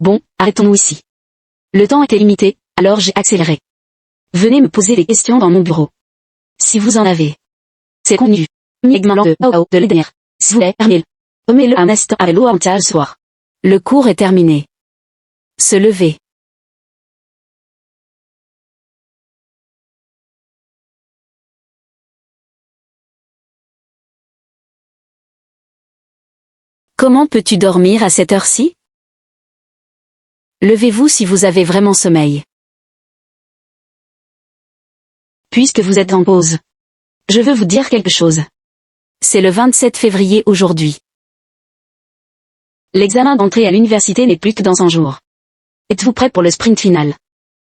Bon, arrêtons-nous ici. Le temps était limité, alors j'ai accéléré. Venez me poser des questions dans mon bureau. Si vous en avez. C'est convenu. Miegman de l'Eder. S'il vous plaît, Hermile. Remets-le un instant avec l'eau entière le soir. Le cours est terminé. Se lever. Comment peux-tu dormir à cette heure-ci? Levez-vous si vous avez vraiment sommeil. Puisque vous êtes en pause. Je veux vous dire quelque chose. C'est le 27 février aujourd'hui. L'examen d'entrée à l'université n'est plus que dans 100 jours. Êtes-vous prêt pour le sprint final?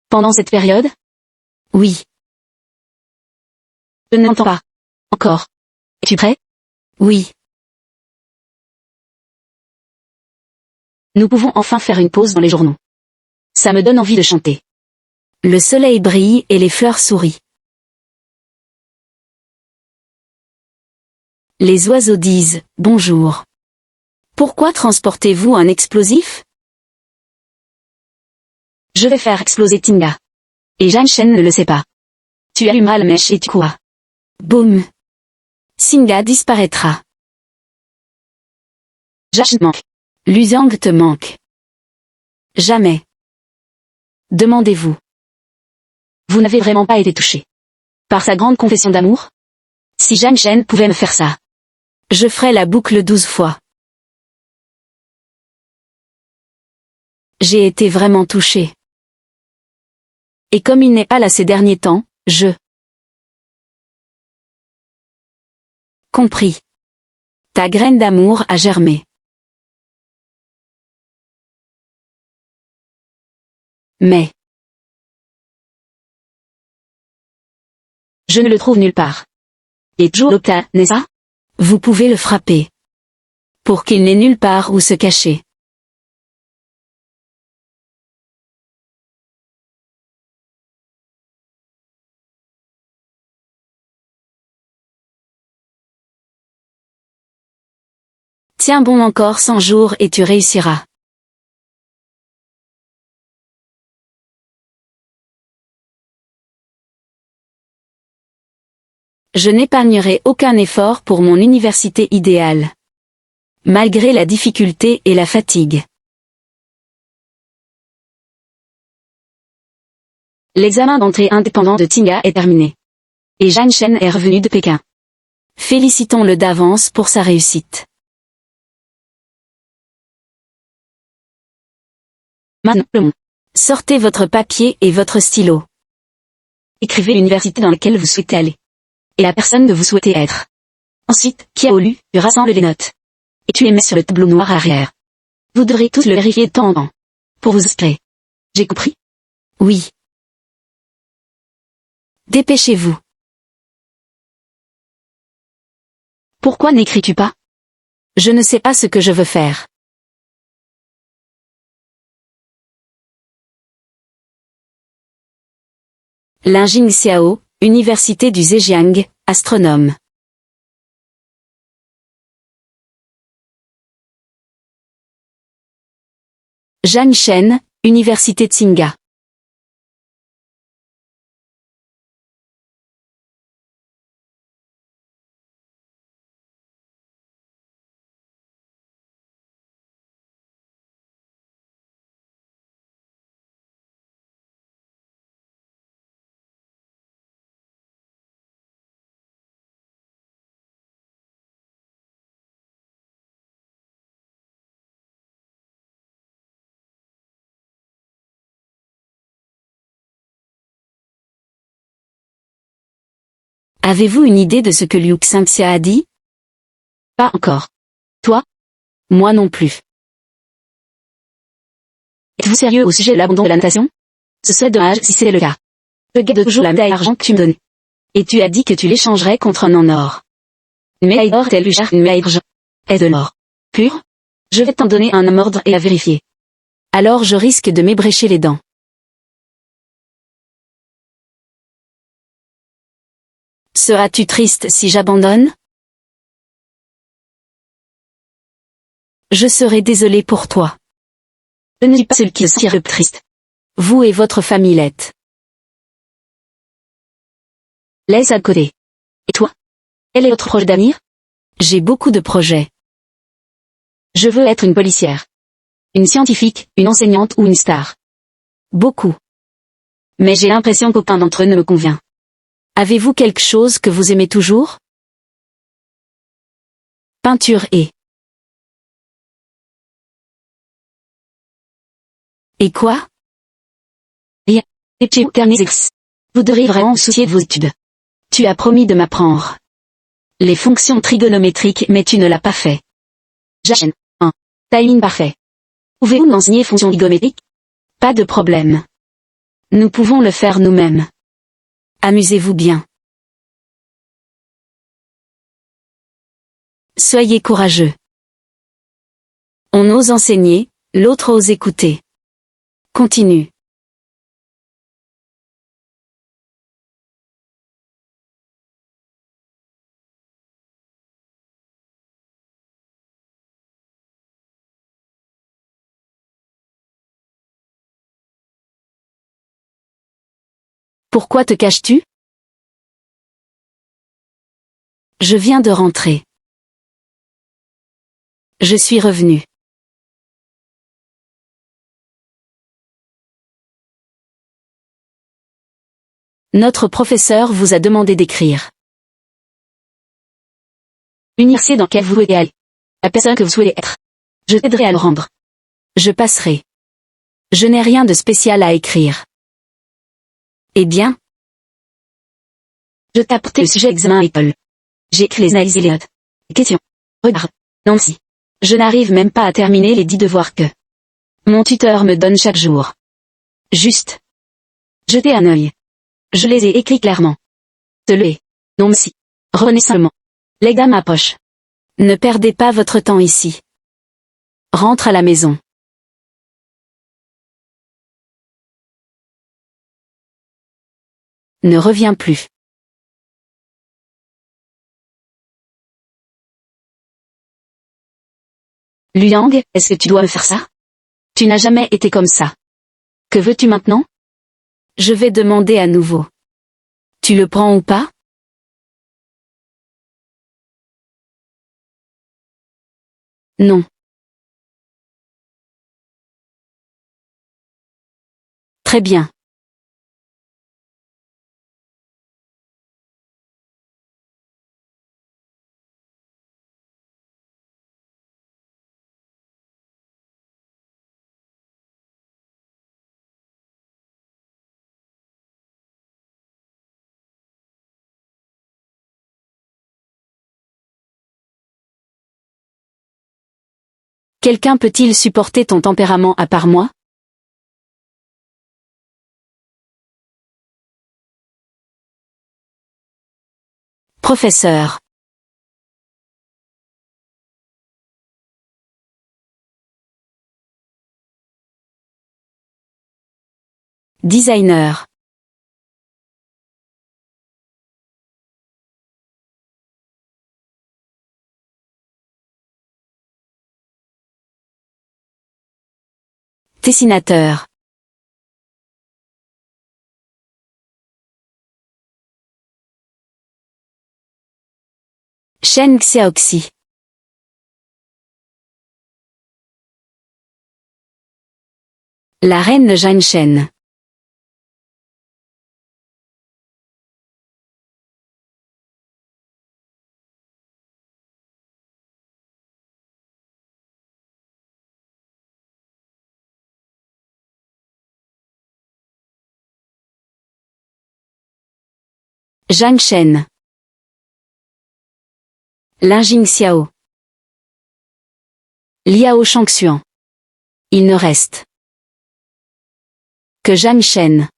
Pendant cette période? Oui. Je n'entends pas. Encore. Es-tu prêt? Oui. Nous pouvons enfin faire une pause dans les journaux. Ça me donne envie de chanter. Le soleil brille et les fleurs sourient. Les oiseaux disent « Bonjour ». Pourquoi transportez-vous un explosif? Je vais faire exploser Tinga. Et Jeanne Chen ne le sait pas. Tu allumeras la mèche et tu courras. Boum. Singa disparaîtra. Jash manque. Luzang te manque. Jamais. Demandez-vous. Vous n'avez vraiment pas été touché par sa grande confession d'amour? Si Jeanne Chen pouvait me faire ça, je ferais la boucle 12 fois. J'ai été vraiment touché. Et comme il n'est pas là ces derniers temps, je... Compris. Ta graine d'amour a germé. Mais... Je ne le trouve nulle part. Et Joe l'obtint, n'est-ce pas? Vous pouvez le frapper. Pour qu'il n'ait nulle part où se cacher. Tiens bon encore 100 jours et tu réussiras. Je n'épargnerai aucun effort pour mon université idéale. Malgré la difficulté et la fatigue. L'examen d'entrée indépendant de Tinga est terminé. Et Jeanne Chen est revenue de Pékin. Félicitons-le d'avance pour sa réussite. Maintenant, sortez votre papier et votre stylo. Écrivez l'université dans laquelle vous souhaitez aller. Et la personne que vous souhaitez être. Ensuite, qui a lu, tu rassembles les notes. Et tu les mets sur le tableau noir arrière. Vous devrez tous le vérifier de temps en temps. Pour vous inscrire. J'ai compris? Oui. Dépêchez-vous. Pourquoi n'écris-tu pas? Je ne sais pas ce que je veux faire. Lin Jing Xiao, Université du Zhejiang, astronome. Jeanne Chen, Université Tsinga. Avez-vous une idée de ce que Liu Xingxia a dit? Pas encore. Toi? Moi non plus. Êtes-vous sérieux au sujet de l'abandon de la natation? Ce serait dommage si c'est le cas. Je garde toujours la médaille d'argent que tu me donnais. Et tu as dit que tu l'échangerais contre un en or. Une médaille d'or est plus chère qu'une médaille d'argent. Est de l'or pur? Je vais t'en donner un à mordre et à vérifier. Alors je risque de m'ébrécher les dents. Seras-tu triste si j'abandonne? Je serai désolé pour toi. Je ne suis pas celui qui se sentira triste. Vous et votre famille l'êtes. Laisse à côté. Et toi? Quel est votre projet d'avenir? J'ai beaucoup de projets. Je veux être une policière. Une scientifique, une enseignante ou une star. Beaucoup. Mais j'ai l'impression qu'aucun d'entre eux ne me convient. Avez-vous quelque chose que vous aimez toujours? Peinture et... Et quoi? Rien. Les petits derniers ex. Vous devriez vraiment vous soucier de vos études. Tu as promis de m'apprendre les fonctions trigonométriques mais tu ne l'as pas fait. J'achète. 1. Timing parfait. Pouvez-vous m'enseigner fonctions trigonométriques? Pas de problème. Nous pouvons le faire nous-mêmes. Amusez-vous bien. Soyez courageux. On ose enseigner, l'autre ose écouter. Continue. Pourquoi te caches-tu? Je viens de rentrer. Je suis revenu. Notre professeur vous a demandé d'écrire. L'université dans laquelle vous souhaitez aller. La personne que vous souhaitez être. Je t'aiderai à le rendre. Je passerai. Je n'ai rien de spécial à écrire. Eh bien? Je t'ai apporté le sujet examen à l'école. J'ai écrit les analyses et les notes. Question. Regarde. Nancy. Je n'arrive même pas à terminer les 10 devoirs que mon tuteur me donne chaque jour. Juste. Jetez un œil. Je les ai écrits clairement. Te Nancy. Revenez seulement. L'examen approche. Ne perdez pas votre temps ici. Rentre à la maison. Ne reviens plus. Liang, est-ce que tu dois me faire ça? Tu n'as jamais été comme ça. Que veux-tu maintenant? Je vais demander à nouveau. Tu le prends ou pas? Non. Très bien. Quelqu'un peut-il supporter ton tempérament à part moi? Professeur. Designer. Dessinateur. Shen Xiaoxi. La reine Jeanne Shen. Jeanne Shen. Linjing Xiao. Liao Shangxuan. Il ne reste que Jeanne Shen.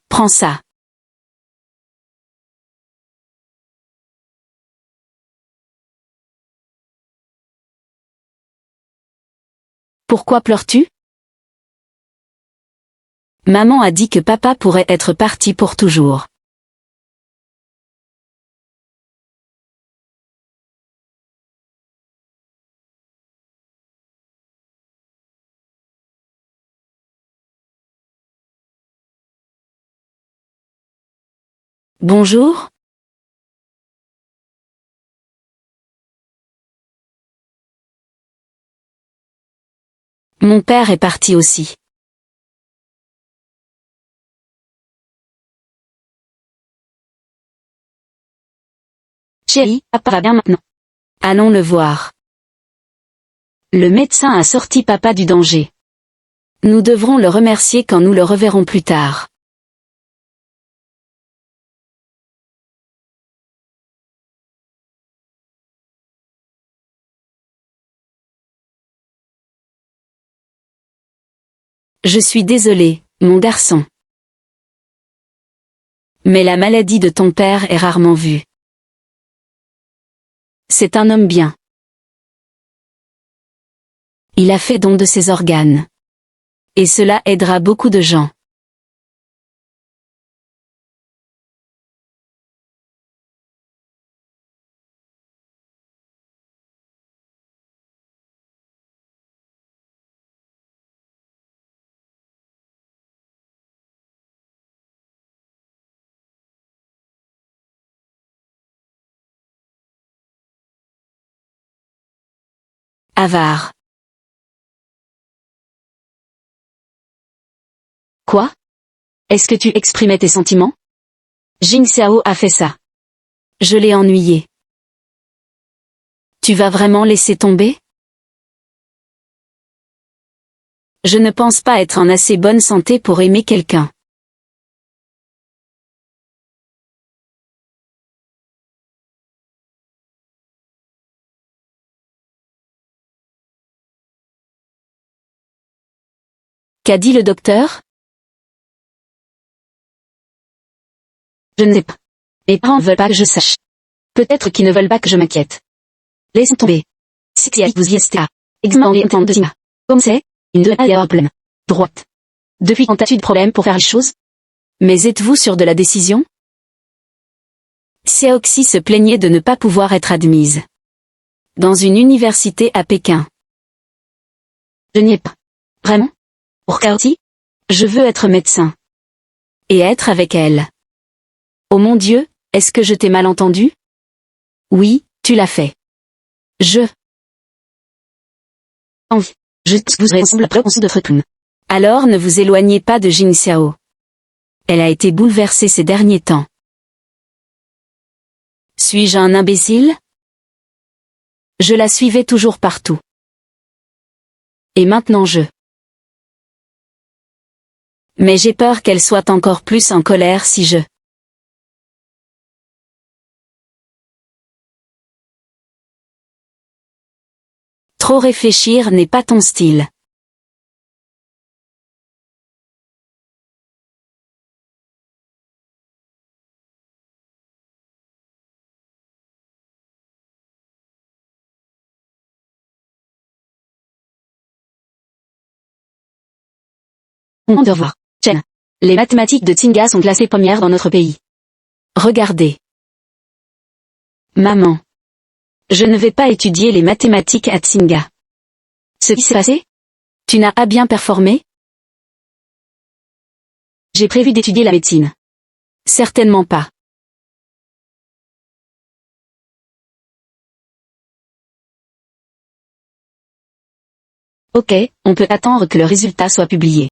Prends ça. Pourquoi pleures-tu? Maman a dit que papa pourrait être parti pour toujours. Bonjour? Mon père est parti aussi. Chérie, papa va bien maintenant. Allons le voir. Le médecin a sorti papa du danger. Nous devrons le remercier quand nous le reverrons plus tard. Je suis désolé, mon garçon. Mais la maladie de ton père est rarement vue. C'est un homme bien. Il a fait don de ses organes. Et cela aidera beaucoup de gens. Avare. Quoi? Est-ce que tu exprimais tes sentiments? Jing Xiao a fait ça. Je l'ai ennuyé. Tu vas vraiment laisser tomber? Je ne pense pas être en assez bonne santé pour aimer quelqu'un. Qu'a dit le docteur? Je ne sais pas. Mes parents ne veulent pas que je sache. Peut-être qu'ils ne veulent pas que je m'inquiète. Laissons tomber. Si vous y êtes, examen de Sima. Comme c'est, une de a problème. Droite. Depuis quand as-tu de problème pour faire les choses? Mais êtes-vous sûr de la décision? Xiaoxi se plaignait de ne pas pouvoir être admise dans une université à Pékin. Je n'y ai pas. Vraiment? Pour Kaoti? Je veux être médecin. Et être avec elle. Oh mon Dieu, est-ce que je t'ai mal entendu? Oui, tu l'as fait. Envie. Je vous ressemble après de Fretun. Alors ne vous éloignez pas de Jing Xiao. Elle a été bouleversée ces derniers temps. Suis-je un imbécile? Je la suivais toujours partout. Et maintenant Mais j'ai peur qu'elle soit encore plus en colère si je... Trop réfléchir n'est pas ton style. On doit voir. Chen. Les mathématiques de Tsinga sont classées premières dans notre pays. Regardez. Maman. Je ne vais pas étudier les mathématiques à Tsinga. Ce qui s'est passé? Tu n'as pas bien performé? J'ai prévu d'étudier la médecine. Certainement pas. Ok, on peut attendre que le résultat soit publié.